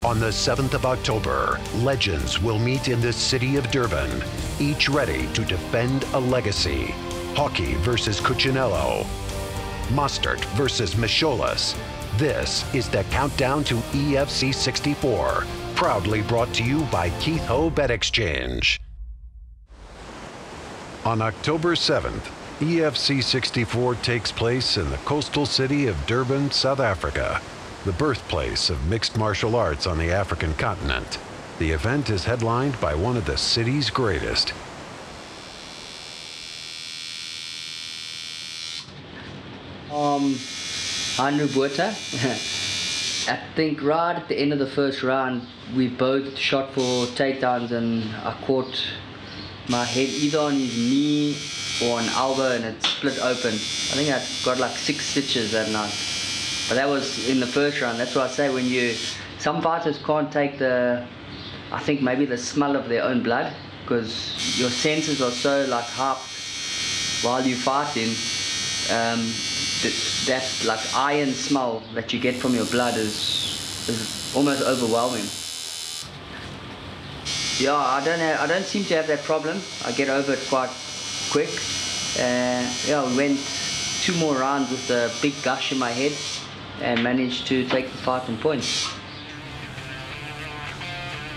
On the 7th of October, legends will meet in the city of Durban, each ready to defend a legacy. Hawkey versus Cucciniello. Mustard versus Micholas. This is the countdown to EFC 64, proudly brought to you by Keith Ho Bet Exchange. On October 7th, EFC 64 takes place in the coastal city of Durban, South Africa, the birthplace of mixed martial arts on the African continent. The event is headlined by one of the city's greatest. Andrew Buerta. I think right at the end of the first round, we both shot for takedowns and I caught my head either on his knee or an elbow and it split open. I think I got like 6 stitches that night. But that was in the first round. That's why I say some fighters can't take I think maybe the smell of their own blood, because your senses are so like hyped while you're fighting. That like iron smell that you get from your blood is almost overwhelming. Yeah, I don't seem to have that problem. I get over it quite quick. Yeah, we went 2 more rounds with a big gush in my head and managed to take the fight in points.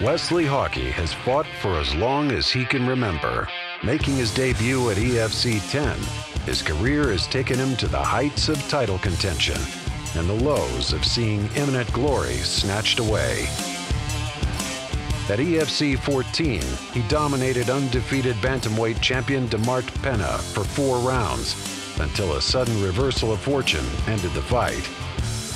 Wesley Hawkey has fought for as long as he can remember. Making his debut at EFC 10, his career has taken him to the heights of title contention and the lows of seeing imminent glory snatched away. At EFC 14, he dominated undefeated bantamweight champion DeMart Penna for 4 rounds until a sudden reversal of fortune ended the fight.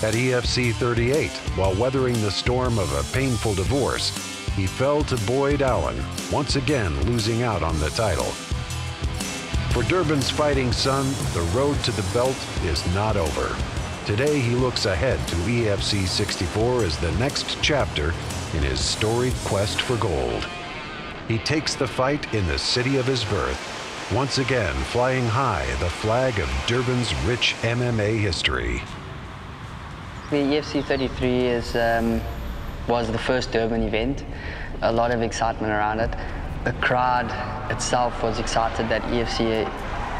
At EFC 38, while weathering the storm of a painful divorce, he fell to Boyd Allen, once again losing out on the title. For Durban's fighting son, the road to the belt is not over. Today he looks ahead to EFC 64 as the next chapter in his storied quest for gold. He takes the fight in the city of his birth, once again flying high the flag of Durban's rich MMA history. The EFC 33 was the first Durban event. A lot of excitement around it. The crowd itself was excited that EFC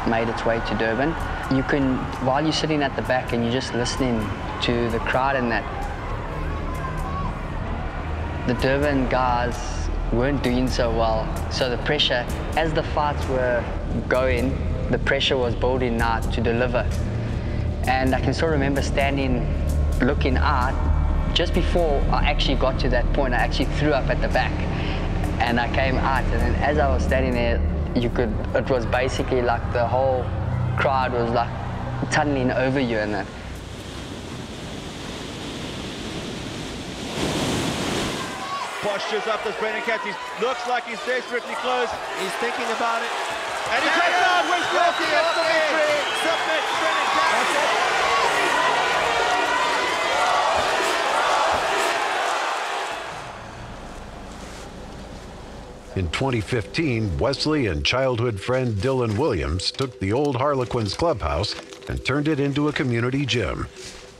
made its way to Durban. You can, while you're sitting at the back and you're just listening to the crowd and that, the Durban guys weren't doing so well. So the pressure, as the fights were going, the pressure was building now to deliver. And I can still remember standing, looking out. Just before I actually got to that point, I actually threw up at the back. And I came out, and then as I was standing there, it was basically like the whole crowd was like tunneling over you and that. Postures up this Brendan Katz. He looks like he's desperately close. He's thinking about it. And he takes out Westbrook. He gets the victory. Submit Brendan Katz. In 2015, Wesley and childhood friend Dylan Williams took the old Harlequins clubhouse and turned it into a community gym.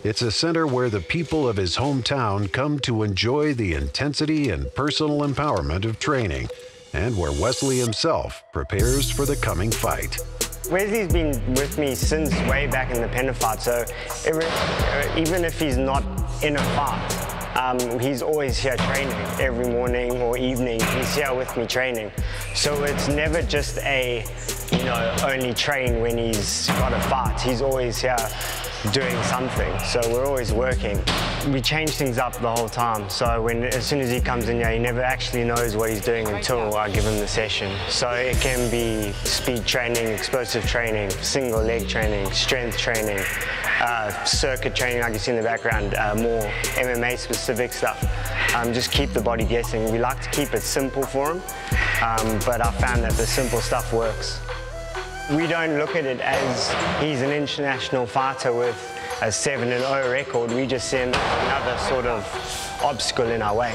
It's a center where the people of his hometown come to enjoy the intensity and personal empowerment of training, and where Wesley himself prepares for the coming fight. Wesley's been with me since way back in the Penna fight, so even if he's not in a fight, he's always here training every morning or evening. He's here with me training. So it's never just only train when he's got a fight. He's always here doing something. So we're always working. We change things up the whole time. So as soon as he comes in here, he never actually knows what he's doing until I give him the session. So it can be speed training, explosive training, single leg training, strength training, circuit training like you see in the background, more MMA specific stuff. Just keep the body guessing. We like to keep it simple for him, but I found that the simple stuff works. We don't look at it as he's an international fighter with a 7-0 record. We just see another sort of obstacle in our way.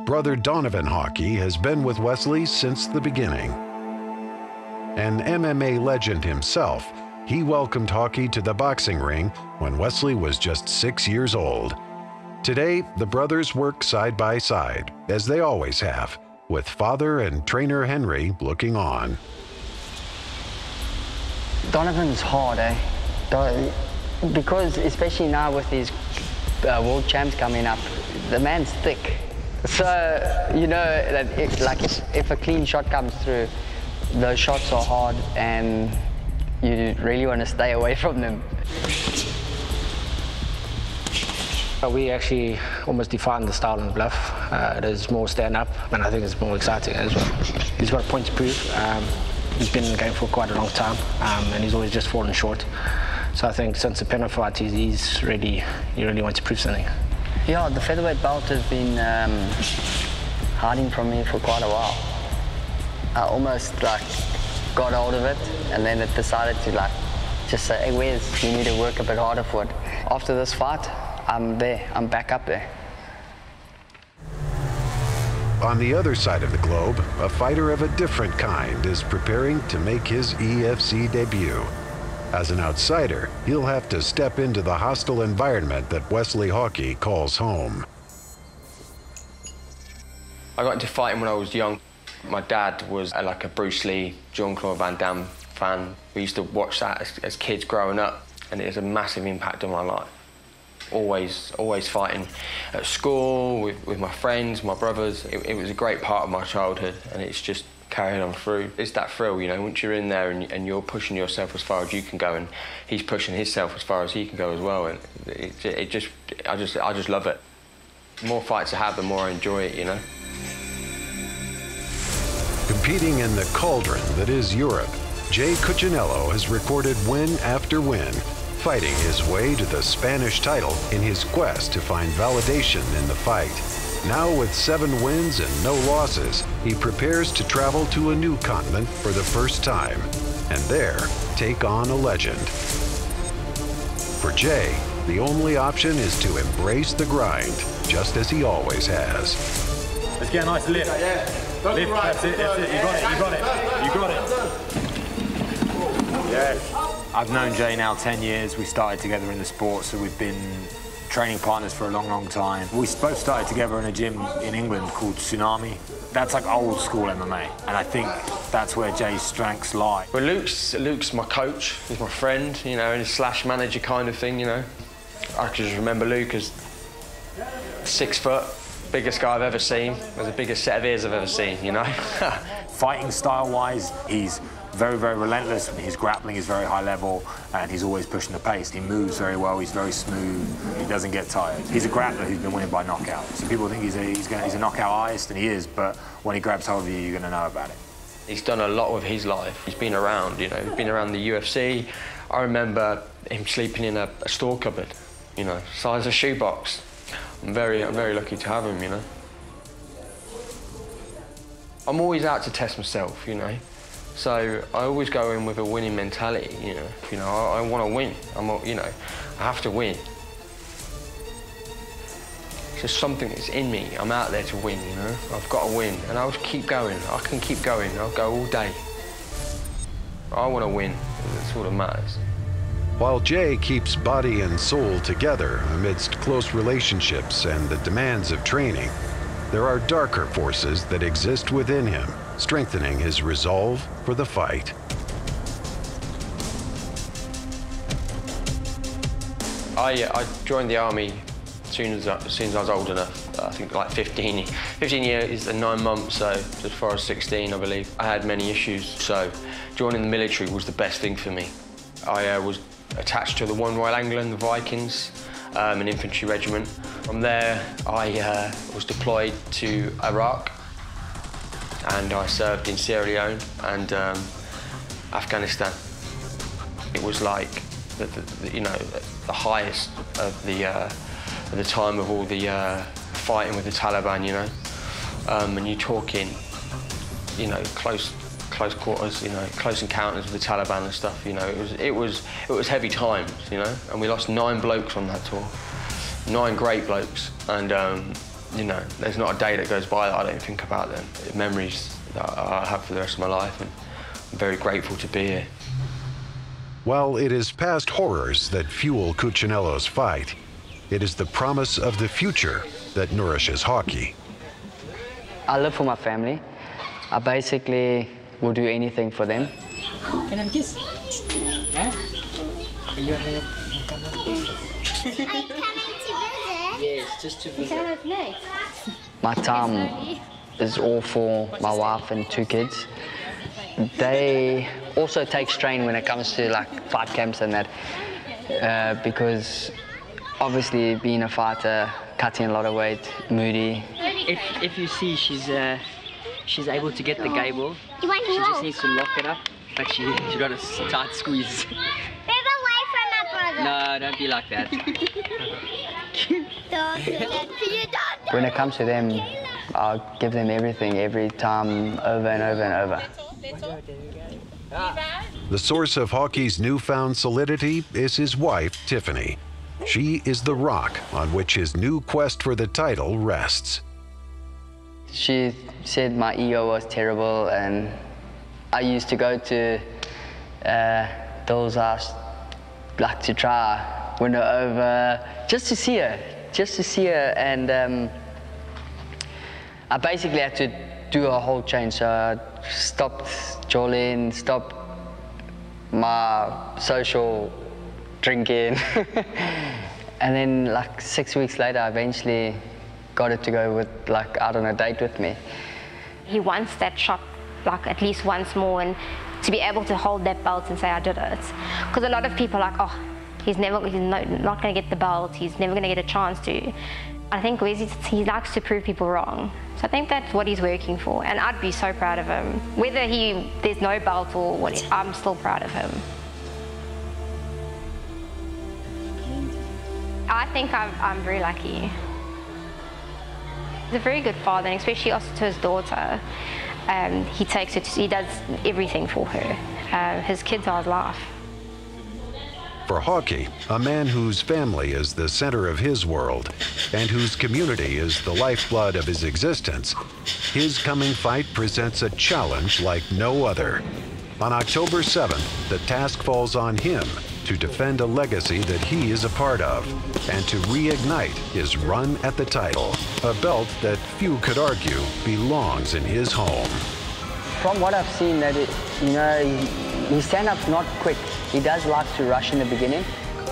brother Donovan Hawkey has been with Wesley since the beginning. An MMA legend himself, he welcomed Hawkey to the boxing ring when Wesley was just 6 years old. Today, the brothers work side by side, as they always have, with father and trainer Henry looking on. Donovan's hard, eh? Because especially now with these world champs coming up, the man's thick. So, you know, that if a clean shot comes through, those shots are hard and you really want to stay away from them. We actually almost defined the style in bluff. It is more stand-up, and I think it's more exciting as well. He's got a point to prove. He's been in the game for quite a long time, and he's always just fallen short. So I think since the penalty fight, he really wants to prove something. Yeah, the featherweight belt has been hiding from me for quite a while. I almost got hold of it, and then it decided to just say, hey, Wes, you need to work a bit harder for it. After this fight, I'm there, I'm back up there. On the other side of the globe, a fighter of a different kind is preparing to make his EFC debut. As an outsider, he'll have to step into the hostile environment that Wesley Hawkey calls home. I got into fighting when I was young. My dad was like a Bruce Lee, Jean-Claude Van Damme fan. We used to watch that as kids growing up, and it has a massive impact on my life. Always fighting at school, with my friends, my brothers. It was a great part of my childhood, and it's just carried on through. It's that thrill, you know, once you're in there and you're pushing yourself as far as you can go, and he's pushing himself as far as he can go as well, and I just love it. The more fights I have, the more I enjoy it, you know. Competing in the cauldron that is Europe, Jay Cucciniello has recorded win after win, fighting his way to the Spanish title in his quest to find validation in the fight. Now with 7 wins and no losses, he prepares to travel to a new continent for the first time, and there take on a legend. For Jay, the only option is to embrace the grind, just as he always has. Let's get a nice lift. Lift, that's it, you got it. Yeah. I've known Jay now 10 years. We started together in the sport, so we've been training partners for a long, long time. We both started together in a gym in England called Tsunami. That's like old school MMA, and I think that's where Jay's strengths lie. Well, Luke's my coach, he's my friend, you know, and slash manager kind of thing, you know. I can just remember Luke as 6 foot, biggest guy I've ever seen, with the biggest set of ears I've ever seen, you know. Fighting style-wise, he's very, very relentless. His grappling is very high level, and he's always pushing the pace. He moves very well, he's very smooth, he doesn't get tired. He's a grappler who's been winning by knockout. So people think he's a knockout artist, and he is, but when he grabs hold of you, you're going to know about it. He's done a lot with his life. He's been around, you know, he's been around the UFC. I remember him sleeping in a store cupboard, you know, size of shoebox. I'm very lucky to have him, you know. I'm always out to test myself, you know. So I always go in with a winning mentality, you know. I want to win. I have to win. It's just something that's in me. I'm out there to win, you know. I've got to win, and I'll just keep going. I can keep going. I'll go all day. I want to win. That's all that matters. While Jay keeps body and soul together amidst close relationships and the demands of training, there are darker forces that exist within him, strengthening his resolve for the fight. I joined the army as soon as I was old enough. I think like 15 years and 9 months, so as far as 16, I believe. I had many issues, so joining the military was the best thing for me. I was attached to the 1 Royal England, the Vikings, an infantry regiment. From there, I was deployed to Iraq, and I served in Sierra Leone and Afghanistan. It was like the highest of the time of all the fighting with the Taliban, you know, and you're talking, you know, close quarters, you know, close encounters with the Taliban and stuff. You know, it was heavy times, you know, and we lost 9 blokes on that tour, 9 great blokes, and you know, there's not a day that goes by that I don't think about them. Memories that I'll have for the rest of my life, and I'm very grateful to be here. While it is past horrors that fuel Cucciniello's fight, it is the promise of the future that nourishes Hawkey. I live for my family. I basically will do anything for them. Can I kiss? Huh? Are you coming to visit? Yes, just to visit. My time is all for my wife and 2 kids. They also take strain when it comes to like fight camps and that, because obviously being a fighter, cutting a lot of weight, moody. If you see, she's able to get the gable. She just needs to lock it up, but she got a tight squeeze. Move away from my brother. No, don't be like that. When it comes to them, I'll give them everything every time, over and over and over. The source of Hawkey's newfound solidity is his wife, Tiffany. She is the rock on which his new quest for the title rests. She said my ego was terrible, and I used to go to Bill's house like to try win her over, just to see her, and I basically had to do a whole change. So I stopped jolling, stopped my social drinking, and then like 6 weeks later, I eventually got it to go with, like, out on a date with me. He wants that shot, like, at least once more, and to be able to hold that belt and say, I did it. Because a lot of people are like, oh, he's not going to get the belt, he's never going to get a chance to. I think he likes to prove people wrong. So I think that's what he's working for, and I'd be so proud of him. Whether there's no belt or what, I'm still proud of him. I think I'm very lucky. He's a very good father, and especially also to his daughter. He does everything for her. His kids are his life. For Hawkey, a man whose family is the center of his world and whose community is the lifeblood of his existence, his coming fight presents a challenge like no other. On October 7th, the task falls on him to defend a legacy that he is a part of and to reignite his run at the title, a belt that few could argue belongs in his home. From what I've seen, that his stand-up's not quick. He does like to rush in the beginning.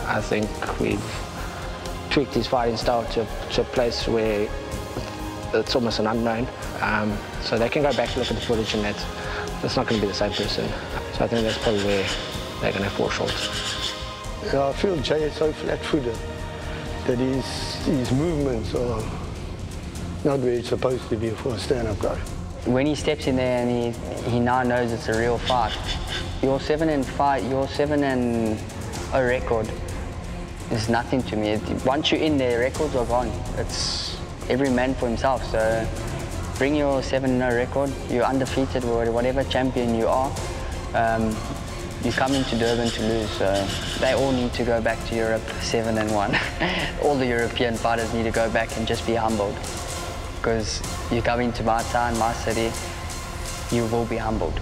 I think we've tweaked his fighting style to a place where it's almost an unknown. So they can go back and look at the footage, and that's not going to be the same person. So I think that's probably where they're going to fall short. Yeah, I feel Jay is so flat-footed that his movements are not where it's supposed to be for a stand-up guy. When he steps in there and he now knows it's a real fight, your 7-0 record is nothing to me. Once you're in there, records are gone. It's every man for himself. So bring your 7-0 record. You're undefeated, or whatever champion you are. You come into Durban to lose. So they all need to go back to Europe 7-1. All the European fighters need to go back and just be humbled. Because you come into my town, my city, you will be humbled.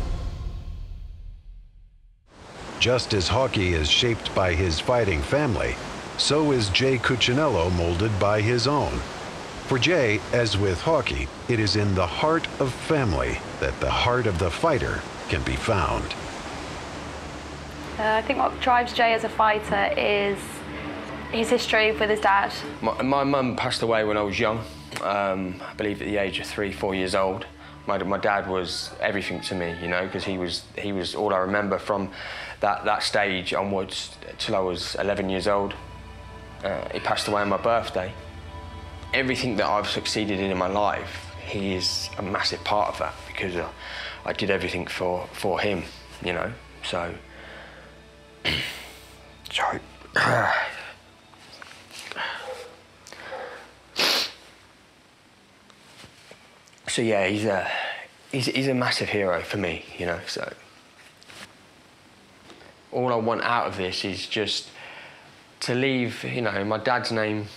Just as Hawkey is shaped by his fighting family, so is Jay Cucciniello molded by his own. For Jay, as with Hawkey, it is in the heart of family that the heart of the fighter can be found. I think what drives Jay as a fighter is his history with his dad. My mum passed away when I was young. I believe at the age of 3-4 years old. My dad was everything to me, you know, because he was all I remember from that stage onwards till I was 11 years old. He passed away on my birthday. Everything that I've succeeded in my life, he is a massive part of that, because I did everything for him, you know. So, sorry. So yeah, he's a massive hero for me, you know. So all I want out of this is just to leave, you know, my dad's name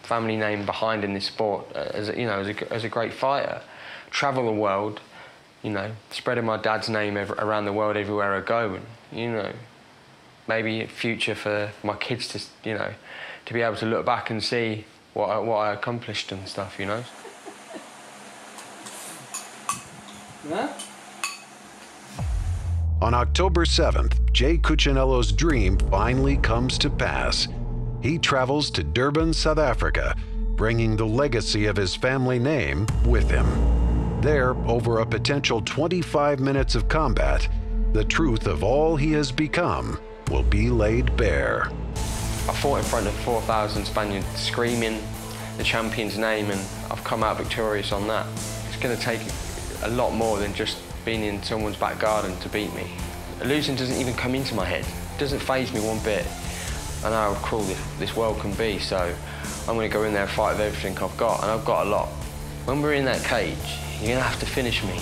family name behind in this sport, as a great fighter. Travel the world, spreading my dad's name around the world everywhere I go, and maybe a future for my kids to to be able to look back and see what I accomplished and stuff, Huh? On October 7th, Jay Cucciniello's dream finally comes to pass. He travels to Durban, South Africa, bringing the legacy of his family name with him. There, over a potential 25 minutes of combat, the truth of all he has become will be laid bare. I fought in front of 4,000 Spaniards screaming the champion's name, and I've come out victorious on that. It's going to take a lot more than just being in someone's back garden to beat me. Losing doesn't even come into my head. It doesn't faze me one bit. I know how cruel this world can be, so I'm going to go in there and fight with everything I've got, and I've got a lot. When we're in that cage, you're going to have to finish me.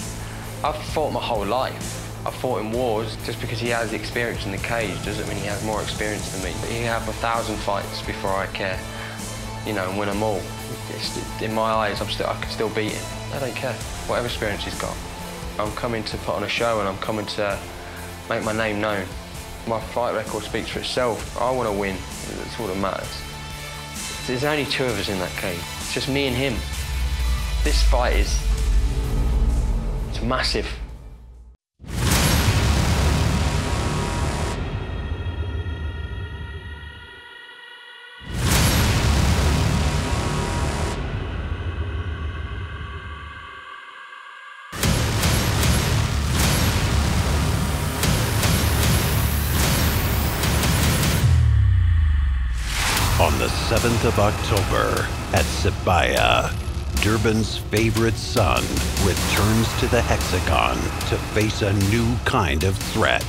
I've fought my whole life. I've fought in wars. Just because he has experience in the cage doesn't mean he has more experience than me. He can have 1,000 fights before I care, and win them all. In my eyes, I can still beat him. I don't care, whatever experience he's got. I'm coming to put on a show, and I'm coming to make my name known. My fight record speaks for itself. I want to win. That's all that matters. There's only 2 of us in that cage. It's just me and him. This fight it's massive. On the 7th of October at Sibaya, Durban's favorite son returns to the hexagon to face a new kind of threat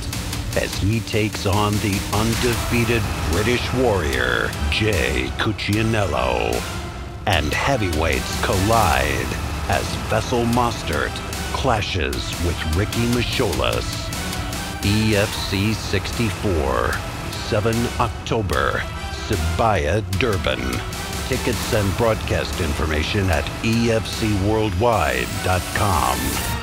as he takes on the undefeated British warrior, Jay Cucciniello. And heavyweights collide as Vessel Mostert clashes with Ricky Macholas. EFC 64, 7 October. Sibaya, Durban. Tickets and broadcast information at efcworldwide.com.